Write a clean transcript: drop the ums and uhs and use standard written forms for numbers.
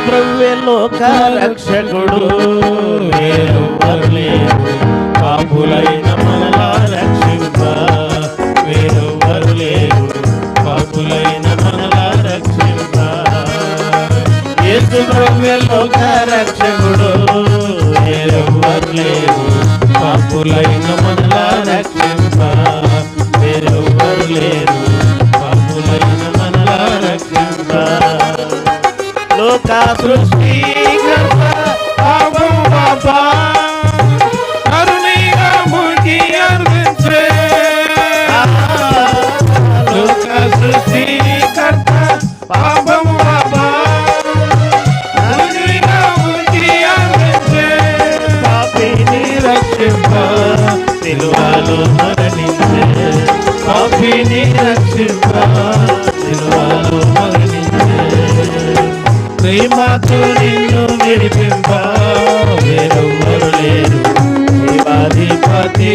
ప్రభువే లోక రక్షకుడు, వేరెవ్వరు లేరు పాపులైన మనలా రక్షింప. వేరెవ్వరు లేరు పాపులైన మనలా రక్షింప. యేసు ప్రభువే లోక రక్షకుడు, వేరెవ్వరు లేరు పాపులైన మనలా రక్షింప. వేరెవ్వరు లేరు పాపులైన మనలా రక్షింప. లోక సృష్టికర్త పాపం పాపా కరుణిగా ముగి అర్పించే. లోక సృష్టికర్త పాపం పాపా కరుణిగా ముగి అర్పించే. పాపిని రక్షింప సిలువలో మరణించే. పాపిని రక్షింప సిలువలో మరణించే. ప్రేమతో నిన్ను విడిపింప వేరెవ్వరు లేరు దేవాధిపతి